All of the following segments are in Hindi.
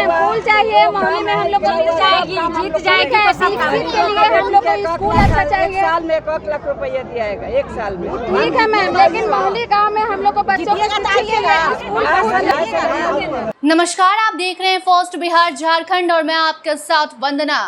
में फूल चाहिए, मोहल्ले में हम लोग को जीत जाएगी तो सीट के लिए हम लोग को स्कूल अच्छा चाहिए। साल में 1 लाख रुपया दिया जाएगा, 1 साल में। ठीक है मैम, लेकिन मोहल्ले गांव में हम लोग को बच्चों को नमस्कार, आप देख रहे हैं फर्स्ट बिहार झारखंड और मैं आपके साथ वंदना।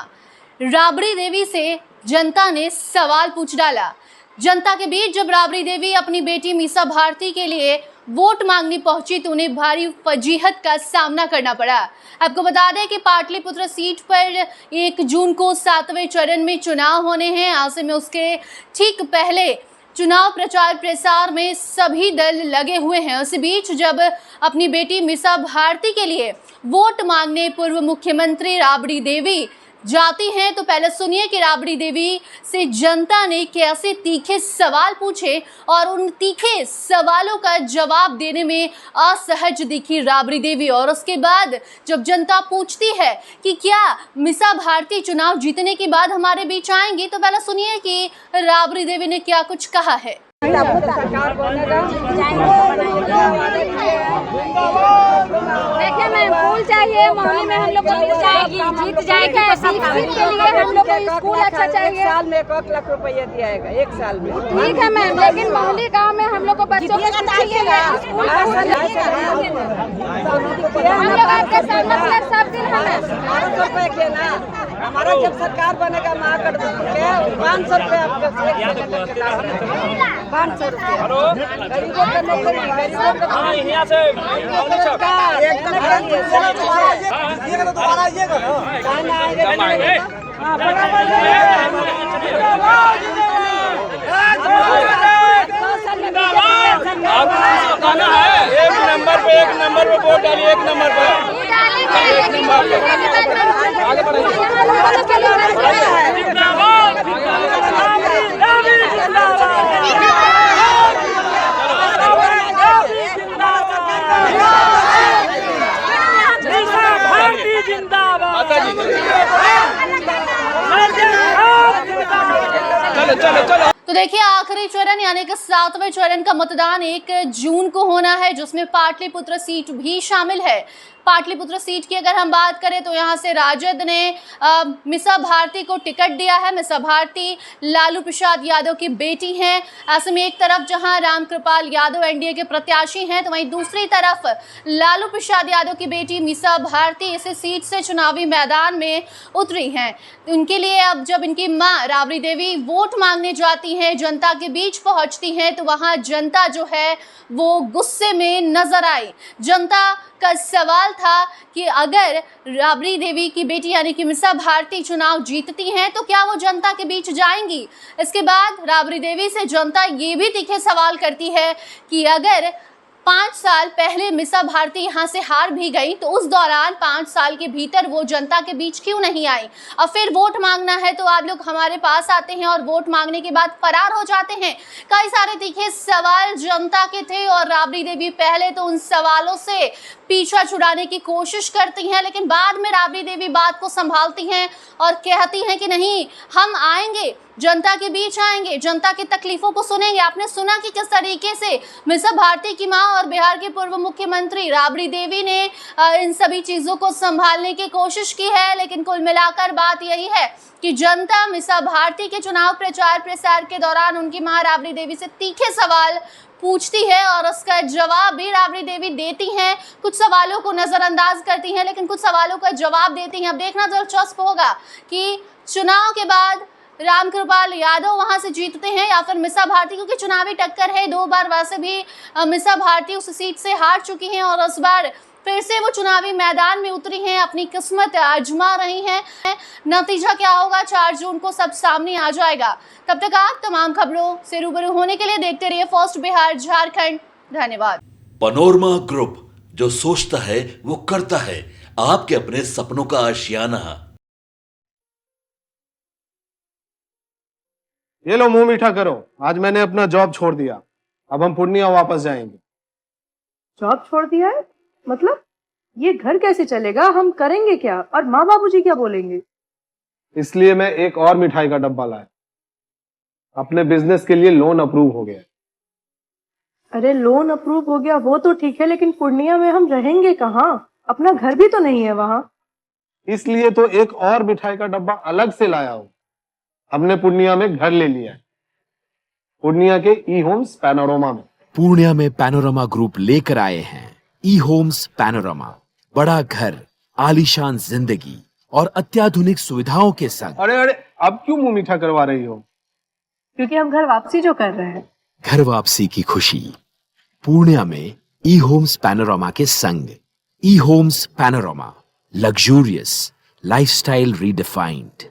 राबड़ी देवी से जनता ने सवाल पूछ डाला। जनता के बीच जब राबड़ी देवी अपनी बेटी मीसा भारती के लिए वोट मांगने पहुंची तो उन्हें भारी फजीहत का सामना करना पड़ा। आपको बता दें कि पाटलिपुत्र सीट पर 1 जून को 7वें चरण में चुनाव होने हैं। ऐसे में उसके ठीक पहले चुनाव प्रचार प्रसार में सभी दल लगे हुए हैं। उसी बीच जब अपनी बेटी मीसा भारती के लिए वोट मांगने पूर्व मुख्यमंत्री राबड़ी देवी जाती हैं तो पहले सुनिए कि राबड़ी देवी से जनता ने कैसे तीखे सवाल पूछे और उन तीखे सवालों का जवाब देने में असहज दिखी राबड़ी देवी। और उसके बाद जब जनता पूछती है कि क्या मीसा भारती चुनाव जीतने के बाद हमारे बीच आएंगी तो पहले सुनिए कि राबड़ी देवी ने क्या कुछ कहा है। देखिए मैम, फूल चाहिए, मोहल्ले में हम लोग को जीत जाएगी तो सीट के लिए हम लोग को स्कूल अच्छा चाहिए। साल में 1 लाख रुपया दिया जाएगा, 1 साल में। ठीक है मैम, लेकिन मोहल्ले गांव में हम लोग को बच्चों को हम लोग आपके सामने सब दिन हमें 500 रुपए के ना, हमारा जब सरकार बनेगा 500 रुपए आपको 500 रुपए गरीबों का नौकरी, गरीबों का एक नंबर पे वोट डालिए, 1 नंबर पे आगे बढ़िए। चलो। तो देखिए, आखिरी चरण यानी कि 7वें चरण का मतदान 1 जून को होना है, जिसमें पाटलिपुत्र सीट भी शामिल है। पाटलिपुत्र सीट की अगर हम बात करें तो यहाँ से राजद ने मीसा भारती को टिकट दिया है। मीसा भारती लालू प्रसाद यादव की बेटी हैं। ऐसे में एक तरफ जहाँ रामकृपाल यादव एनडीए के प्रत्याशी हैं तो वहीं दूसरी तरफ लालू प्रसाद यादव की बेटी मीसा भारती इस सीट से चुनावी मैदान में उतरी हैं। उनके लिए अब जब इनकी मां राबड़ी देवी वोट मांगने जाती हैं, जनता के बीच पहुंचती हैं तो वहां जनता जो है वो गुस्से में नजर आई। जनता का सवाल था कि अगर राबड़ी देवी की बेटी यानी कि मीसा भारती चुनाव जीतती हैं तो क्या वो जनता के बीच जाएंगी। इसके बाद राबड़ी देवी से जनता ये भी तीखे सवाल करती है कि अगर 5 साल पहले मीसा भारती यहाँ से हार भी गई तो उस दौरान 5 साल के भीतर वो जनता के बीच क्यों नहीं आई। अब फिर वोट मांगना है तो आप लोग हमारे पास आते हैं और वोट मांगने के बाद फरार हो जाते हैं। कई सारे तीखे सवाल जनता के थे और राबड़ी देवी पहले तो उन सवालों से पीछा छुड़ाने की कोशिश करती हैं, लेकिन बाद में राबड़ी देवी बात को संभालती हैं और कहती हैं कि नहीं, हम आएंगे, जनता के बीच आएंगे, जनता की तकलीफों को सुनेंगे। आपने सुना कि किस तरीके से मीसा भारती की मां और बिहार के पूर्व मुख्यमंत्री राबड़ी देवी ने इन सभी चीजों को संभालने की कोशिश की है, लेकिन कुल मिलाकर बात यही है कि जनता मीसा भारती के चुनाव प्रचार प्रसार के दौरान उनकी मां राबड़ी देवी से तीखे सवाल पूछती है और उसका जवाब भी राबड़ी देवी देती हैं। कुछ सवालों को नजरअंदाज करती हैं लेकिन कुछ सवालों का जवाब देती हैं। अब देखना दिलचस्प होगा कि चुनाव के बाद रामकृपाल यादव वहां से जीतते हैं या फिर मीसा भारती, क्योंकि चुनावी टक्कर है। 2 बार वैसे भी मीसा भारती उस सीट से हार चुकी हैं और इस बार फिर से वो चुनावी मैदान में उतरी हैं, अपनी किस्मत आजमा रही हैं। नतीजा क्या होगा 4 जून को सब सामने आ जाएगा। तब तक आप तमाम खबरों से रूबरू होने के लिए देखते रहिए फर्स्ट बिहार झारखंड। धन्यवाद। पनोरमा ग्रुप, जो सोचता है वो करता है। आपके अपने सपनों का आशियाना। ये लो, मुंह मीठा करो। आज मैंने अपना जॉब छोड़ दिया, अब हम पूर्णिया वापस जाएंगे। जॉब छोड़ दिया है? मतलब ये घर कैसे चलेगा? हम करेंगे क्या? और माँ बाबूजी क्या बोलेंगे? इसलिए मैं एक और मिठाई का डब्बा लाया। अपने बिजनेस के लिए लोन अप्रूव हो गया। अरे लोन अप्रूव हो गया वो तो ठीक है, लेकिन पूर्णिया में हम रहेंगे कहाँ? अपना घर भी तो नहीं है वहाँ। इसलिए तो एक और मिठाई का डब्बा अलग से लाया हूँ। हमने पूर्णिया में घर ले लिया है, पूर्णिया के ई होम्स पैनोरमा में। पूर्णिया में पैनोरमा ग्रुप लेकर आए हैं ई होम्स पैनोरमा। बड़ा घर, आलीशान जिंदगी और अत्याधुनिक सुविधाओं के संग। अरे अरे, अब क्यों मुंह मीठा करवा रही हो? क्योंकि हम घर वापसी जो कर रहे हैं। घर वापसी की खुशी पूर्णिया में ई होम्स पैनोरमा के संग। E Homes Panorama, luxurious lifestyle redefined.